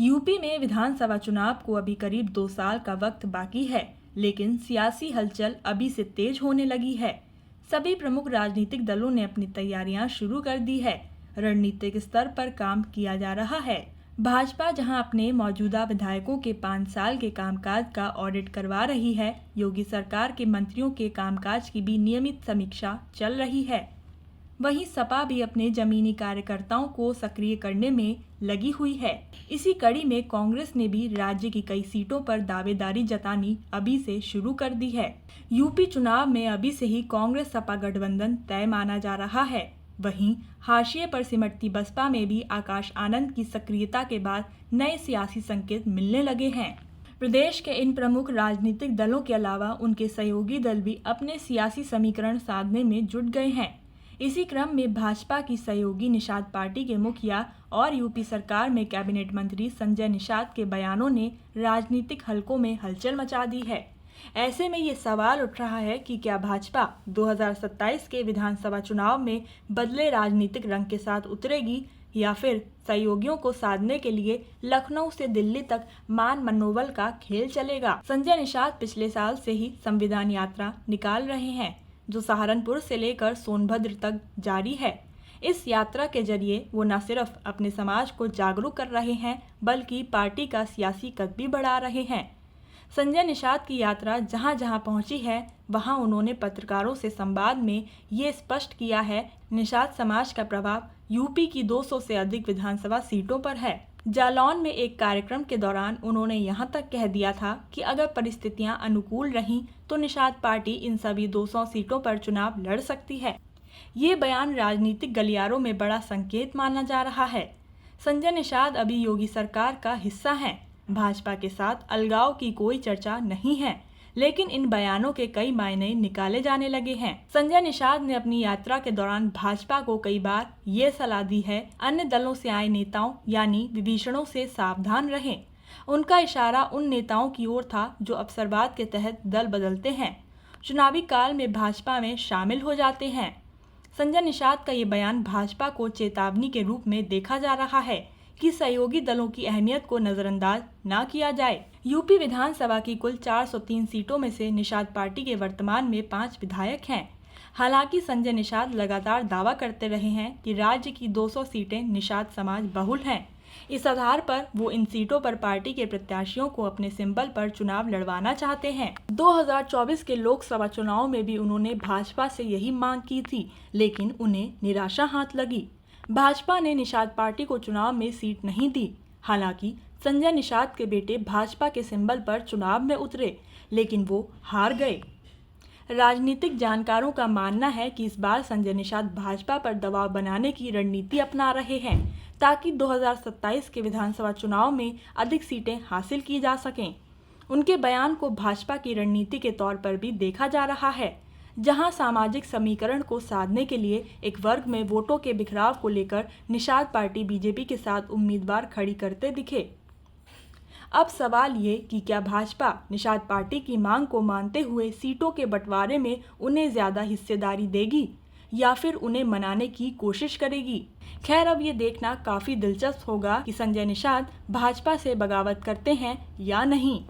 UP में विधानसभा चुनाव को अभी करीब 2 साल का वक्त बाकी है, लेकिन सियासी हलचल अभी से तेज होने लगी है। सभी प्रमुख राजनीतिक दलों ने अपनी तैयारियां शुरू कर दी है। रणनीतिक स्तर पर काम किया जा रहा है। भाजपा जहां अपने मौजूदा विधायकों के 5 साल के कामकाज का ऑडिट करवा रही है, योगी सरकार के मंत्रियों के कामकाज की भी नियमित समीक्षा चल रही है। वहीं सपा भी अपने जमीनी कार्यकर्ताओं को सक्रिय करने में लगी हुई है। इसी कड़ी में कांग्रेस ने भी राज्य की कई सीटों पर दावेदारी जतानी अभी से शुरू कर दी है। यूपी चुनाव में अभी से ही कांग्रेस सपा गठबंधन तय माना जा रहा है। वहीं हाशिए पर सिमटती बसपा में भी आकाश आनंद की सक्रियता के बाद नए सियासी संकेत मिलने लगे हैं। प्रदेश के इन प्रमुख राजनीतिक दलों के अलावा उनके सहयोगी दल भी अपने सियासी समीकरण साधने में जुट गए हैं। इसी क्रम में भाजपा की सहयोगी निषाद पार्टी के मुखिया और यूपी सरकार में कैबिनेट मंत्री संजय निषाद के बयानों ने राजनीतिक हलकों में हलचल मचा दी है। ऐसे में ये सवाल उठ रहा है कि क्या भाजपा 2027 के विधानसभा चुनाव में बदले राजनीतिक रंग के साथ उतरेगी या फिर सहयोगियों को साधने के लिए लखनऊ से दिल्ली तक मान मनोबल का खेल चलेगा। संजय निषाद पिछले साल से ही संविधान यात्रा निकाल रहे हैं, जो सहारनपुर से लेकर सोनभद्र तक जारी है। इस यात्रा के जरिए वो न सिर्फ अपने समाज को जागरूक कर रहे हैं, बल्कि पार्टी का सियासी कद भी बढ़ा रहे हैं। संजय निषाद की यात्रा जहां जहां पहुंची है, वहां उन्होंने पत्रकारों से संवाद में ये स्पष्ट किया है, निषाद समाज का प्रभाव यूपी की 200 से अधिक विधानसभा सीटों पर है। जालौन में एक कार्यक्रम के दौरान उन्होंने यहां तक कह दिया था कि अगर परिस्थितियां अनुकूल रहीं तो निषाद पार्टी इन सभी 200 सीटों पर चुनाव लड़ सकती है। ये बयान राजनीतिक गलियारों में बड़ा संकेत माना जा रहा है। संजय निषाद अभी योगी सरकार का हिस्सा हैं। भाजपा के साथ अलगाव की कोई चर्चा नहीं है, लेकिन इन बयानों के कई मायने निकाले जाने लगे हैं। संजय निषाद ने अपनी यात्रा के दौरान भाजपा को कई बार ये सलाह दी है, अन्य दलों से आए नेताओं यानी विभीषणों से सावधान रहें। उनका इशारा उन नेताओं की ओर था जो अवसरवाद के तहत दल बदलते हैं, चुनावी काल में भाजपा में शामिल हो जाते हैं। संजय निषाद का ये बयान भाजपा को चेतावनी के रूप में देखा जा रहा है कि सहयोगी दलों की अहमियत को नजरअंदाज न किया जाए। यूपी विधानसभा की कुल 403 सीटों में से निषाद पार्टी के वर्तमान में 5 विधायक हैं। हालांकि संजय निषाद लगातार दावा करते रहे हैं कि राज्य की 200 सीटें निषाद समाज बहुल हैं। इस आधार पर वो इन सीटों पर पार्टी के प्रत्याशियों को अपने सिंबल पर चुनाव लड़वाना चाहते हैं। 2024 के लोकसभा चुनाव में भी उन्होंने भाजपा से यही मांग की थी, लेकिन उन्हें निराशा हाथ लगी। भाजपा ने निषाद पार्टी को चुनाव में सीट नहीं दी। हालांकि संजय निषाद के बेटे भाजपा के सिंबल पर चुनाव में उतरे, लेकिन वो हार गए। राजनीतिक जानकारों का मानना है कि इस बार संजय निषाद भाजपा पर दबाव बनाने की रणनीति अपना रहे हैं, ताकि 2027 के विधानसभा चुनाव में अधिक सीटें हासिल की जा सकें। उनके बयान को भाजपा की रणनीति के तौर पर भी देखा जा रहा है, जहां सामाजिक समीकरण को साधने के लिए एक वर्ग में वोटों के बिखराव को लेकर निषाद पार्टी बीजेपी के साथ उम्मीदवार खड़ी करते दिखे। अब सवाल ये कि क्या भाजपा निषाद पार्टी की मांग को मानते हुए सीटों के बंटवारे में उन्हें ज्यादा हिस्सेदारी देगी या फिर उन्हें मनाने की कोशिश करेगी। खैर, अब ये देखना काफी दिलचस्प होगा कि संजय निषाद भाजपा से बगावत करते हैं या नहीं।